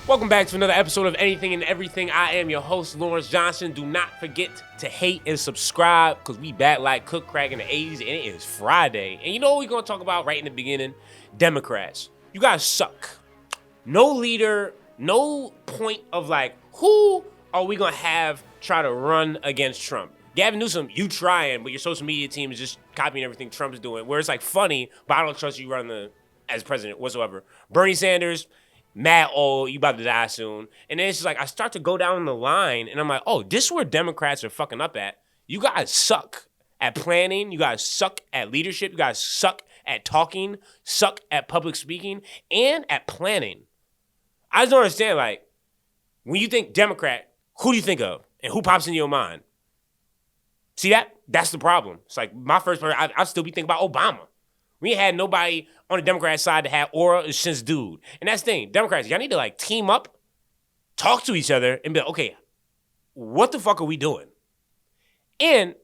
Welcome back to another episode of Anything and Everything. I am your host, Lawrence Johnson. Do not forget to hate and subscribe because we back like cook crack in the 80s and it is Friday. And you know what we're going to talk about right in the beginning? Democrats. You guys suck. No leader, no point of like, who are we going to have try to run against Trump? Gavin Newsom, you trying, but your social media team is just copying everything Trump's doing, where it's like funny, but I don't trust you running as president whatsoever. Bernie Sanders, mad old, you about to die soon. And then it's just like, I start to go down the line, and I'm like, oh, this is where Democrats are fucking up at. You guys suck at planning. You guys suck at leadership. You guys suck at talking, suck at public speaking, and at planning. I just don't understand, like, when you think Democrat, who do you think of? And who pops into your mind? See that? That's the problem. It's like my first person, I still be thinking about Obama. We ain't had nobody on the Democrat side that had aura since dude. And that's the thing. Democrats, y'all need to like team up, talk to each other, and be like, okay, what the fuck are we doing? And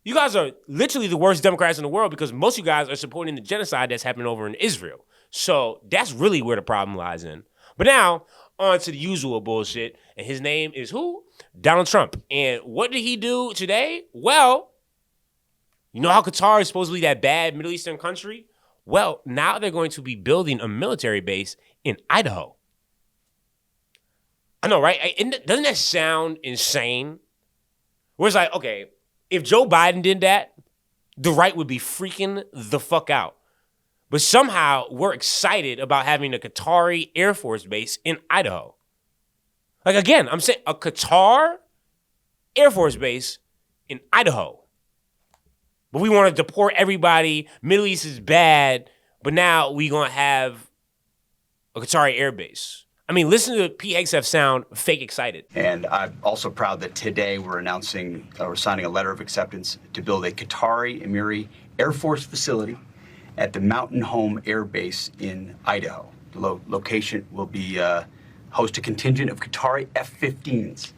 you guys are literally the worst Democrats in the world because most of you guys are supporting the genocide that's happening over in Israel. So that's really where the problem lies in. But now, on to the usual bullshit. And his name is who? Donald Trump. And what did he do today? Well, you know how Qatar is supposedly that bad Middle Eastern country? Well, now they're going to be building a military base in Idaho. I know, right? Doesn't that sound insane? Where it's like, okay, if Joe Biden did that, the right would be freaking the fuck out. But somehow we're excited about having a Qatari Air Force base in Idaho. Like, again, I'm saying a Qatar Air Force base in Idaho. But we want to deport everybody. Middle East is bad, but now we're going to have a Qatari air base. I mean, listen to PXF sound fake excited. And I'm also proud that today we're signing a letter of acceptance to build a Qatari Emeri Air Force facility at the Mountain Home Air Base in Idaho. The location will be host a contingent of Qatari F-15s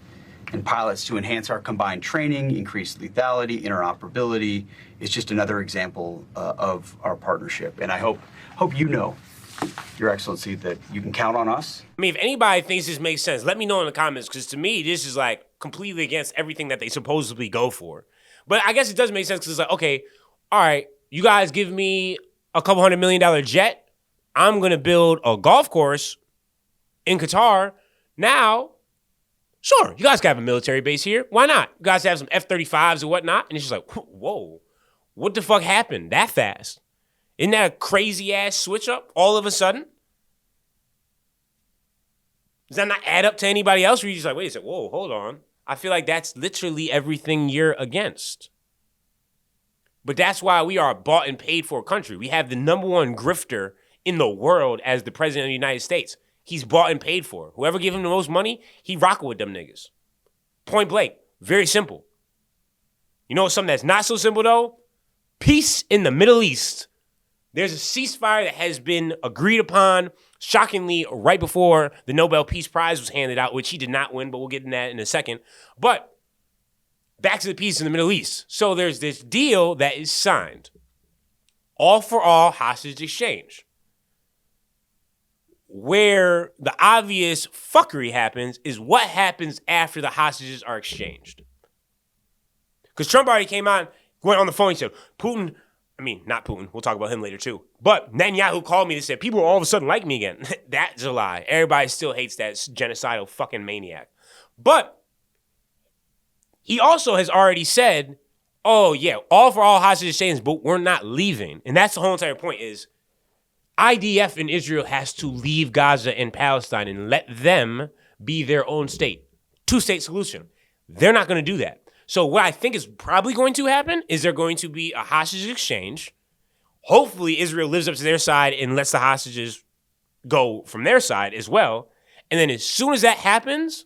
and pilots to enhance our combined training, increase lethality, interoperability. It's just another example of our partnership. And I hope you know, Your Excellency, that you can count on us. I mean, if anybody thinks this makes sense, let me know in the comments, because to me, this is like completely against everything that they supposedly go for. But I guess it does make sense because it's like, okay, all right, you guys give me a couple $100 million jet. I'm going to build a golf course in Qatar. Now, sure, you guys can have a military base here. Why not? You guys have some F-35s and whatnot. And it's just like, whoa, what the fuck happened that fast? Isn't that a crazy-ass switch up all of a sudden? Does that not add up to anybody else? Or you're just like, wait a second, whoa, hold on. I feel like that's literally everything you're against. But that's why we are a bought and paid for country. We have the number one grifter in the world as the president of the United States. He's bought and paid for. Whoever give him the most money, he rocking with them niggas. Point blank. Very simple. You know something that's not so simple, though? Peace in the Middle East. There's a ceasefire that has been agreed upon, shockingly, right before the Nobel Peace Prize was handed out, which he did not win, but we'll get into that in a second. But back to the peace in the Middle East. So there's this deal that is signed. All for all hostage exchange. Where the obvious fuckery happens is what happens after the hostages are exchanged. Because Trump already came out, went on the phone, he said, not Putin, we'll talk about him later too. But Netanyahu called me and said, people all of a sudden like me again. That's a lie. Everybody still hates that genocidal fucking maniac. But he also has already said, oh yeah, all for all hostage exchange, but we're not leaving. And that's the whole entire point is, IDF in Israel has to leave Gaza and Palestine and let them be their own state. Two-state solution. They're not going to do that. So what I think is probably going to happen is there going to be a hostage exchange. Hopefully Israel lives up to their side and lets the hostages go from their side as well. And then as soon as that happens,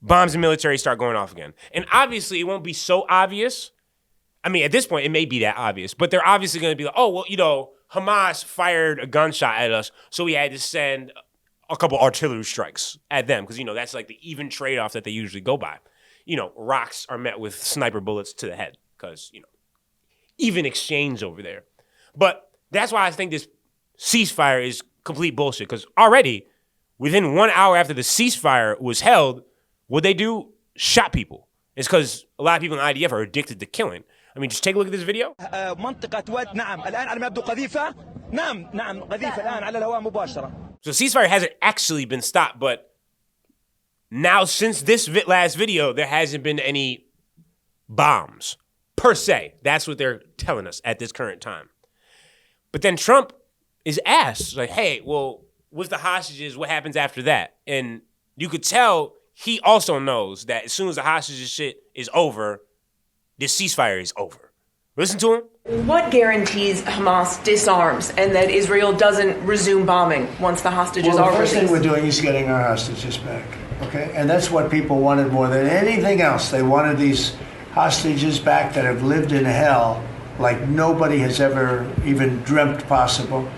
bombs and military start going off again. And obviously it won't be so obvious. I mean, at this point, it may be that obvious. But they're obviously going to be like, oh, well, you know, Hamas fired a gunshot at us, so we had to send a couple artillery strikes at them because, you know, that's like the even trade-off that they usually go by. You know, rocks are met with sniper bullets to the head because, you know, even exchange over there. But that's why I think this ceasefire is complete bullshit because already within 1 hour after the ceasefire was held, what they do? Shot people. It's because a lot of people in IDF are addicted to killing. I mean, just take a look at this video. So ceasefire hasn't actually been stopped, but now since this last video, there hasn't been any bombs per se. That's what they're telling us at this current time. But then Trump is asked, like, hey, well, with the hostages, what happens after that? And you could tell he also knows that as soon as the hostages shit is over, this ceasefire is over. Listen to him. What guarantees Hamas disarms and that Israel doesn't resume bombing once the hostages are released? The first thing we're doing is getting our hostages back, okay? And that's what people wanted more than anything else. They wanted these hostages back that have lived in hell like nobody has ever even dreamt possible.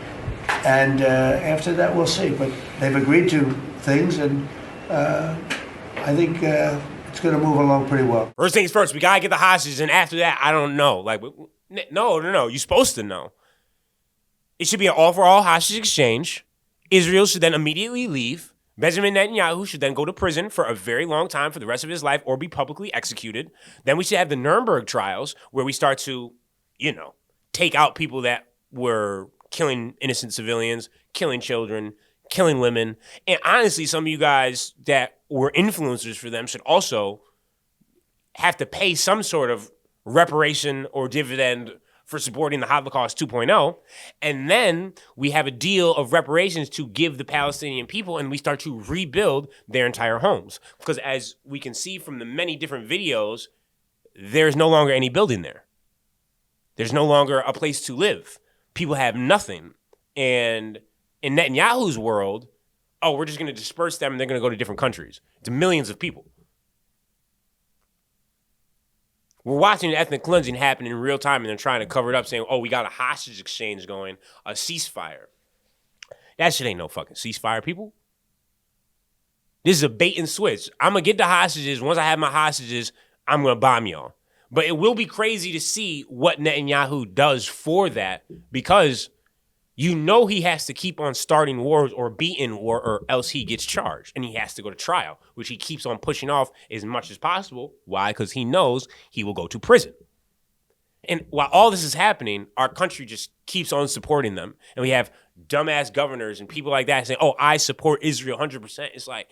And after that, we'll see. But they've agreed to things, and I think it's going to move along pretty well. First things first, we got to get the hostages, and after that, I don't know. Like, no. You're supposed to know. It should be an all-for-all hostage exchange. Israel should then immediately leave. Benjamin Netanyahu should then go to prison for a very long time for the rest of his life or be publicly executed. Then we should have the Nuremberg trials where we start to, take out people that were killing innocent civilians, killing children, killing women. And honestly, some of you guys that were influencers for them should also have to pay some sort of reparation or dividend for supporting the Holocaust 2.0. And then we have a deal of reparations to give the Palestinian people, and we start to rebuild their entire homes. Because as we can see from the many different videos, there's no longer any building there. There's no longer a place to live. People have nothing. And in Netanyahu's world, we're just going to disperse them and they're going to go to different countries. To millions of people. We're watching an ethnic cleansing happen in real time and they're trying to cover it up saying, we got a hostage exchange going, a ceasefire. That shit ain't no fucking ceasefire, people. This is a bait and switch. I'm going to get the hostages. Once I have my hostages, I'm going to bomb y'all. But it will be crazy to see what Netanyahu does for that because he has to keep on starting wars or be in war or else he gets charged and he has to go to trial, which he keeps on pushing off as much as possible. Why? Because he knows he will go to prison. And while all this is happening, our country just keeps on supporting them. And we have dumbass governors and people like that saying, I support Israel 100%. It's like,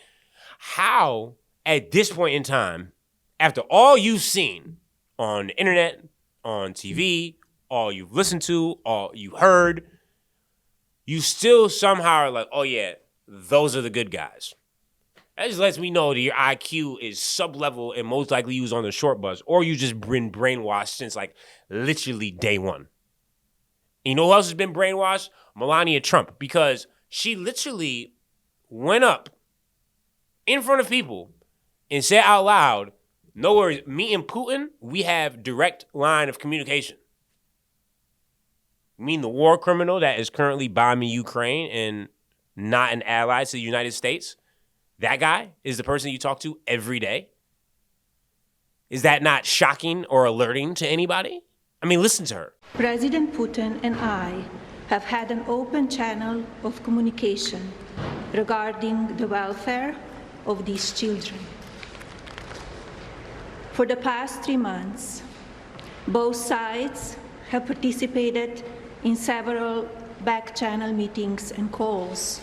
how at this point in time, after all you've seen on the internet, on TV, all you've listened to, all you heard, you still somehow are like, those are the good guys. That just lets me know that your IQ is sub-level and most likely you was on the short bus, or you just been brainwashed since like literally day one. And you know who else has been brainwashed? Melania Trump, because she literally went up in front of people and said out loud, no worries, me and Putin, we have direct line of communication. You mean the war criminal that is currently bombing Ukraine and not an ally to the United States? That guy is the person you talk to every day? Is that not shocking or alerting to anybody? I mean, listen to her. President Putin and I have had an open channel of communication regarding the welfare of these children. For the past 3 months, both sides have participated in several back-channel meetings and calls,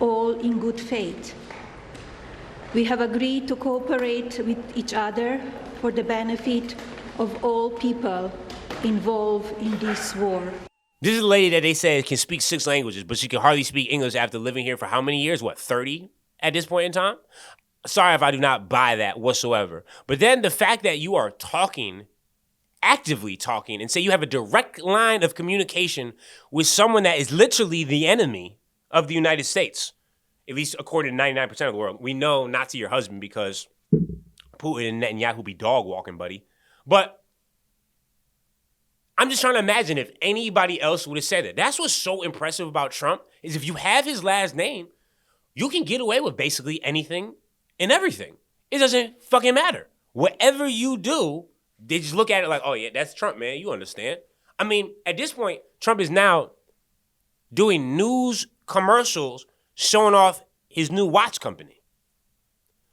all in good faith. We have agreed to cooperate with each other for the benefit of all people involved in this war. This is a lady that they say can speak 6 languages, but she can hardly speak English after living here for how many years? 30 at this point in time? Sorry if I do not buy that whatsoever. But then the fact that you are actively talking, and say you have a direct line of communication with someone that is literally the enemy of the United States, at least according to 99% of the world. We know not to your husband because Putin and Netanyahu be dog walking, buddy. But I'm just trying to imagine if anybody else would have said it. That's what's so impressive about Trump is if you have his last name, you can get away with basically anything and everything. It doesn't fucking matter. Whatever you do, they just look at it like, that's Trump, man. You understand. I mean, at this point, Trump is now doing news commercials showing off his new watch company.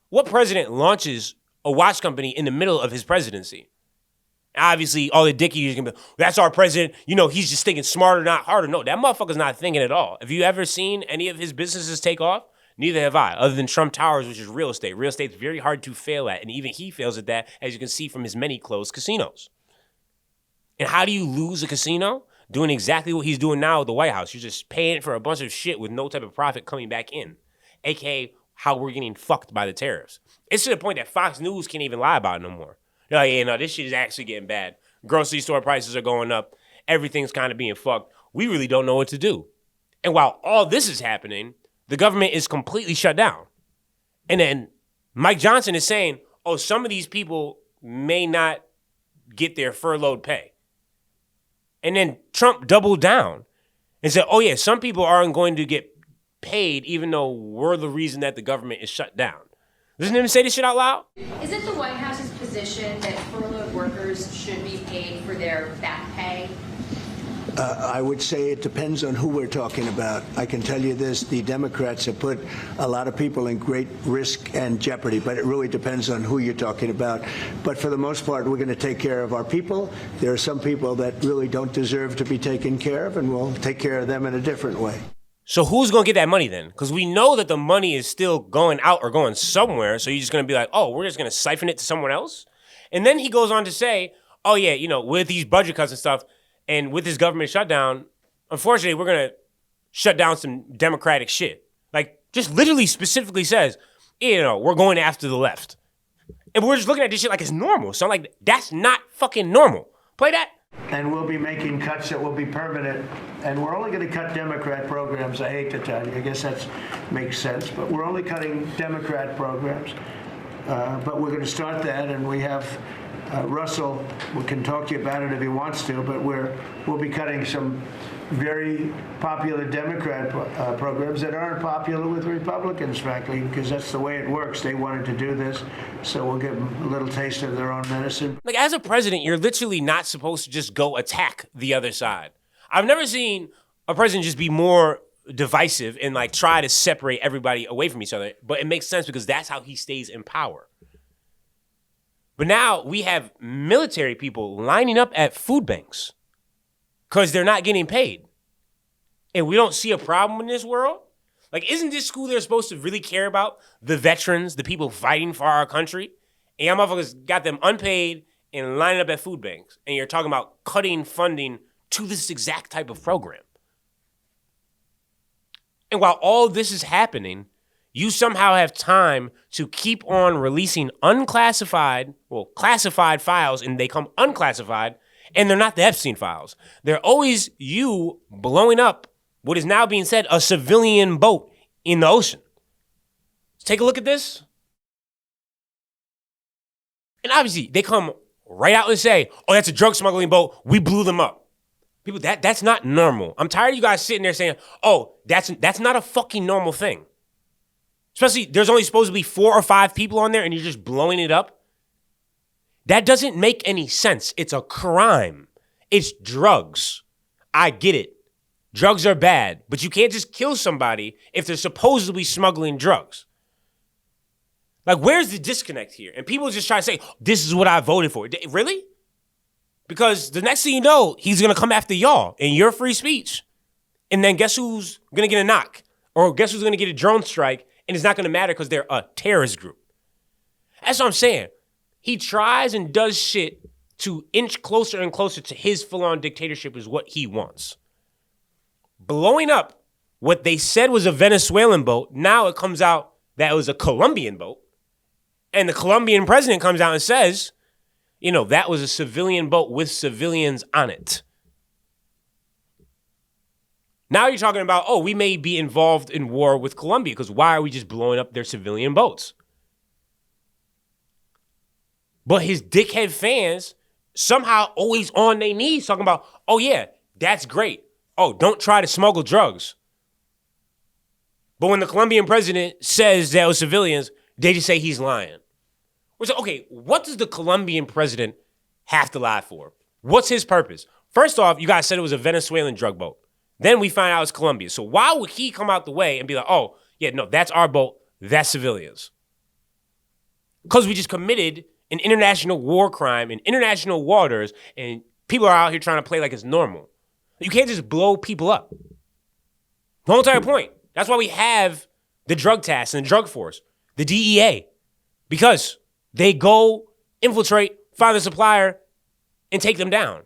What president launches a watch company in the middle of his presidency? Obviously, all the dickies are going to be, that's our president. You know, he's just thinking smarter, not harder. No, that motherfucker's not thinking at all. Have you ever seen any of his businesses take off? Neither have I, other than Trump Towers, which is real estate. Real estate's very hard to fail at, and even he fails at that, as you can see from his many closed casinos. And how do you lose a casino? Doing exactly what he's doing now at the White House. You're just paying for a bunch of shit with no type of profit coming back in, a.k.a. how we're getting fucked by the tariffs. It's to the point that Fox News can't even lie about it no more. They're like, yeah, no, this shit is actually getting bad. Grocery store prices are going up. Everything's kind of being fucked. We really don't know what to do. And while all this is happening, the government is completely shut down. And then Mike Johnson is saying, oh, some of these people may not get their furloughed pay. And then Trump doubled down and said, oh, yeah, some people aren't going to get paid even though we're the reason that the government is shut down. Doesn't even say this shit out loud? Is it the White House's position that furloughed workers should be paid for their back pay? I would say it depends on who we're talking about. I can tell you this, the Democrats have put a lot of people in great risk and jeopardy, but it really depends on who you're talking about. But for the most part, we're going to take care of our people. There are some people that really don't deserve to be taken care of, and we'll take care of them in a different way. So who's going to get that money then? Because we know that the money is still going out or going somewhere. So you're just going to be like, oh, we're just going to siphon it to someone else? And then he goes on to say, oh, yeah, you know, with these budget cuts and stuff and with this government shutdown, unfortunately, we're going to shut down some Democratic shit. Like, just literally specifically says, you know, we're going after the left. And we're just looking at this shit like it's normal. So I'm like, that's not fucking normal. Play that. And we'll be making cuts that will be permanent. And we're only going to cut Democrat programs. I hate to tell you. I guess that makes sense. But we're only cutting Democrat programs. But we're going to start that. And we have Russell. We can talk to you about it if he wants to. But we'll be cutting some very popular Democrat programs that aren't popular with Republicans, frankly, because that's the way it works. They wanted to do this, so we'll give them a little taste of their own medicine. Like, as a president, you're literally not supposed to just go attack the other side. I've never seen a president just be more divisive and, like, try to separate everybody away from each other, but it makes sense because that's how he stays in power. But now we have military people lining up at food banks because they're not getting paid. And we don't see a problem in this world? Like, isn't this school they're supposed to really care about? The veterans, the people fighting for our country? And y'all motherfuckers got them unpaid and lining up at food banks. And you're talking about cutting funding to this exact type of program. And while all this is happening, you somehow have time to keep on releasing classified files, and they come unclassified. And they're not the Epstein files. They're always you blowing up what is now being said a civilian boat in the ocean. Let's take a look at this. And obviously, they come right out and say, oh, that's a drug smuggling boat. We blew them up. People, that's not normal. I'm tired of you guys sitting there saying, oh, that's not a fucking normal thing. Especially, there's only supposed to be 4 or 5 people on there and you're just blowing it up. That doesn't make any sense. It's a crime. It's drugs. I get it. Drugs are bad, but you can't just kill somebody if they're supposedly smuggling drugs. Like, where's the disconnect here? And people just try to say, this is what I voted for. Really? Because the next thing you know, he's going to come after y'all and your free speech. And then guess who's going to get a knock? Or guess who's going to get a drone strike? And it's not going to matter because they're a terrorist group. That's what I'm saying. He tries and does shit to inch closer and closer to his full-on dictatorship is what he wants. Blowing up what they said was a Venezuelan boat, now it comes out that it was a Colombian boat. And the Colombian president comes out and says, you know, that was a civilian boat with civilians on it. Now you're talking about, oh, we may be involved in war with Colombia because why are we just blowing up their civilian boats? But his dickhead fans somehow always on their knees talking about, oh, yeah, that's great. Oh, don't try to smuggle drugs. But when the Colombian president says that was civilians, they just say he's lying. We're saying, okay, what does the Colombian president have to lie for? What's his purpose? First off, you guys said it was a Venezuelan drug boat. Then we find out it's Colombia. So why would he come out the way and be like, oh, Yeah, no, that's our boat. That's civilians. Because we just committed an international war crime in international waters, and people are out here trying to play like it's normal. You can't just blow people up. The whole entire point. That's why we have the drug task and the drug force, the DEA, because they go infiltrate, find the supplier, and take them down.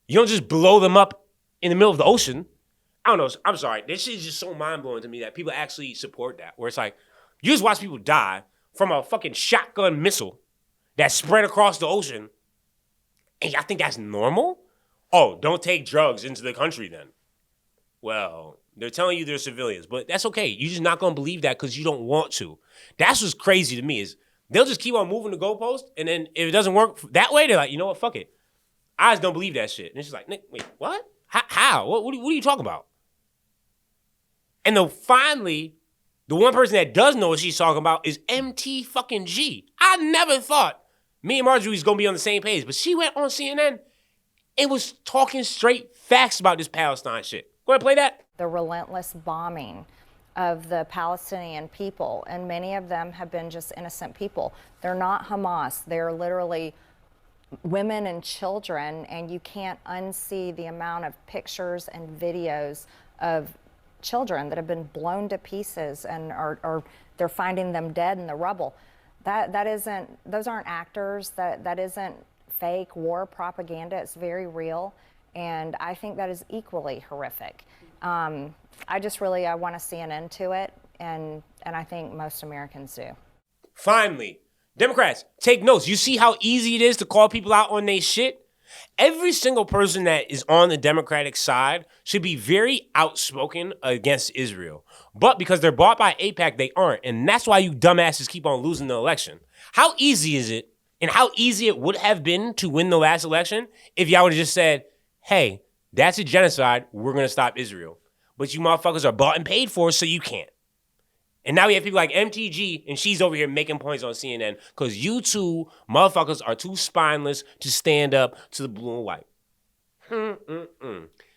You don't just blow them up in the middle of the ocean. I don't know. I'm sorry. This shit is just so mind-blowing to me that people actually support that, where it's like, you just watch people die from a fucking shotgun missile that spread across the ocean, and y'all think that's normal? Oh, don't take drugs into the country then. Well, they're telling you they're civilians, but that's okay. You're just not going to believe that because you don't want to. That's what's crazy to me is they'll just keep on moving the goalpost, and then if it doesn't work that way, they're like, you know what, fuck it. I just don't believe that shit. And it's just like, Nick, wait, what? How? What are you talking about? And then finally, the one person that does know what she's talking about is MT fucking G. I never thought me and Marjorie was going to be on the same page, but she went on CNN and was talking straight facts about this Palestine shit. Go ahead, play that. The relentless bombing of the Palestinian people, and many of them have been just innocent people. They're not Hamas. They're literally women and children, and you can't unsee the amount of pictures and videos of children that have been blown to pieces and are they're finding them dead in the rubble. That isn't, those aren't actors. That isn't fake war propaganda. It's very real, and I think that is equally horrific. I want to see an end to it, and I think most Americans do. Finally, Democrats, take notes. You see how easy it is to call people out on their shit? Every single person that is on the Democratic side should be very outspoken against Israel. But because they're bought by AIPAC, they aren't. And that's why you dumbasses keep on losing the election. How easy is it, and how easy it would have been to win the last election if y'all would have just said, hey, that's a genocide, we're going to stop Israel. But you motherfuckers are bought and paid for, so you can't. And now we have people like MTG, and she's over here making points on CNN because you two motherfuckers are too spineless to stand up to the blue and white.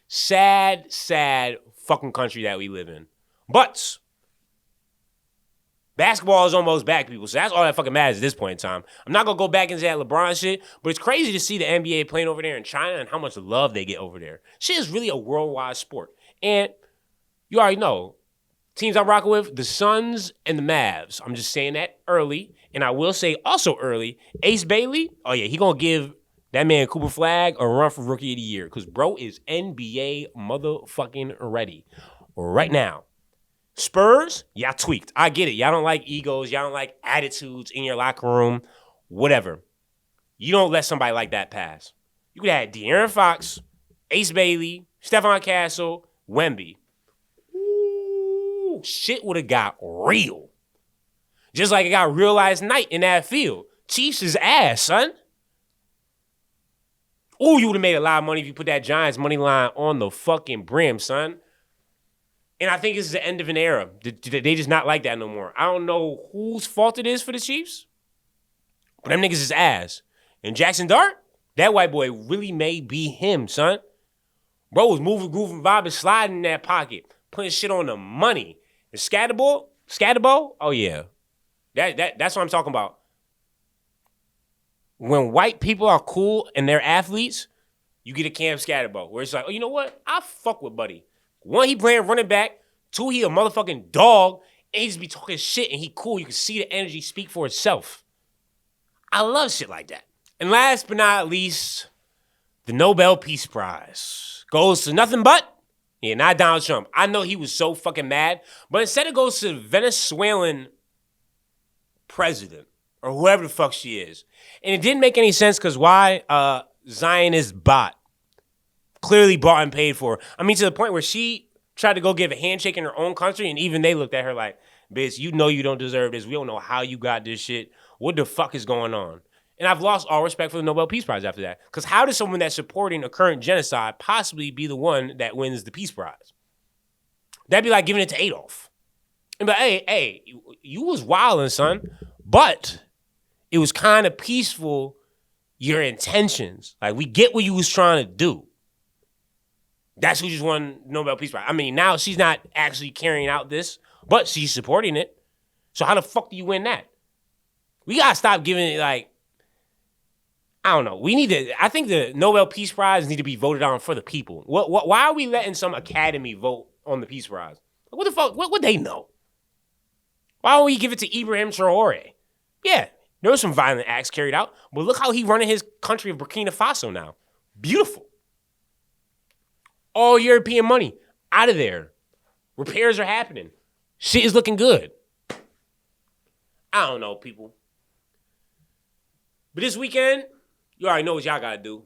Sad, sad fucking country that we live in. But basketball is almost back, people. So that's all that fucking matters at this point in time. I'm not going to go back into that LeBron shit, but it's crazy to see the NBA playing over there in China and how much love they get over there. Shit is really a worldwide sport. And you already know, teams I'm rocking with, the Suns and the Mavs. I'm just saying that early. And I will say also early, Ace Bailey, oh yeah, he going to give that man Cooper Flag a run for Rookie of the Year because bro is NBA motherfucking ready right now. Spurs, y'all tweaked. I get it. Y'all don't like egos. Y'all don't like attitudes in your locker room. Whatever. You don't let somebody like that pass. You could have De'Aaron Fox, Ace Bailey, Stephon Castle, Wemby. Ooh, shit would have got real. Just like it got real last night in that field. Chiefs is ass, son. Ooh, you would have made a lot of money if you put that Giants money line on the fucking brim, son. And I think this is the end of an era. They just not like that no more. I don't know whose fault it is for the Chiefs, but them niggas is ass. And Jackson Dart, that white boy really may be him, son. Bro was moving, grooving, vibing, sliding in that pocket, putting shit on the money. And Scatterbo, oh yeah. That's what I'm talking about. When white people are cool and they're athletes, you get a Cam Scatterbo, where it's like, oh, you know what? I fuck with Buddy. One, he playing running back. Two, he a motherfucking dog. And he just be talking shit and he cool. You can see the energy speak for itself. I love shit like that. And last but not least, the Nobel Peace Prize goes to nothing but, yeah, not Donald Trump. I know he was so fucking mad, but instead it goes to the Venezuelan president or whoever the fuck she is. And it didn't make any sense because why? Zionist bot. Clearly bought and paid for. I mean, to the point where she tried to go give a handshake in her own country, and even they looked at her like, bitch, you know you don't deserve this. We don't know how you got this shit. What the fuck is going on? And I've lost all respect for the Nobel Peace Prize after that. Because how does someone that's supporting a current genocide possibly be the one that wins the Peace Prize? That'd be like giving it to Adolf. And but hey, you was wildin', son. But it was kind of peaceful, your intentions. Like, we get what you was trying to do. That's who just won Nobel Peace Prize. I mean, now she's not actually carrying out this, But she's supporting it. So how the fuck do you win that? We gotta stop giving it like, I don't know. I think the Nobel Peace Prize need to be voted on for the people. Why are we letting some academy vote on the Peace Prize? What the fuck? What would they know? Why don't we give it to Ibrahim Traore? Yeah, there were some violent acts carried out, but look how he running his country of Burkina Faso now. Beautiful. All European money out of there. Repairs are happening. Shit is looking good. I don't know, people. But this weekend, you already know what y'all gotta do.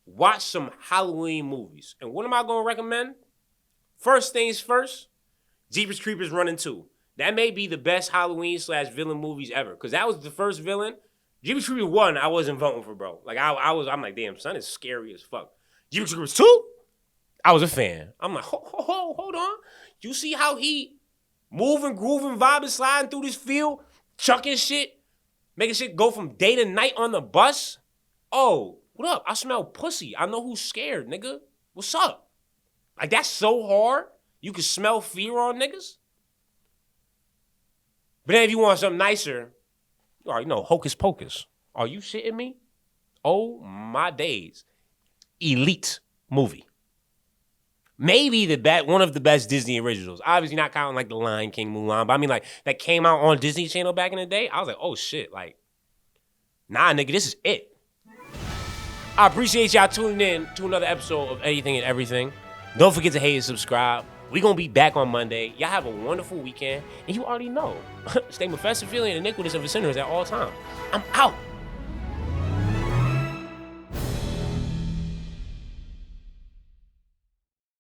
Watch some Halloween movies. And what am I gonna recommend? First things first, Jeepers Creepers Running 2. That may be the best Halloween/villain movies ever. Because that was the first villain. Jeepers Creepers 1, I wasn't voting for, bro. Like, I'm like, damn, son is scary as fuck. Jeepers Creepers 2, I was a fan. I'm like, hold on. You see how he moving, grooving, vibing, sliding through this field, chucking shit, making shit go from day to night on the bus? Oh, what up? I smell pussy. I know who's scared, nigga. What's up? Like, that's so hard. You can smell fear on niggas. But then if you want something nicer, you already know, Hocus Pocus. Are you shitting me? Oh, my days. Elite movie. Maybe one of the best Disney originals. Obviously not counting like The Lion King, Mulan, but I mean like that came out on Disney Channel back in the day. I was like, oh shit, like, nah, nigga, this is it. I appreciate y'all tuning in to another episode of Anything and Everything. Don't forget to hate and subscribe. We're going to be back on Monday. Y'all have a wonderful weekend. And you already know, stay Mephistophelian and iniquitous of a sinners at all times. I'm out.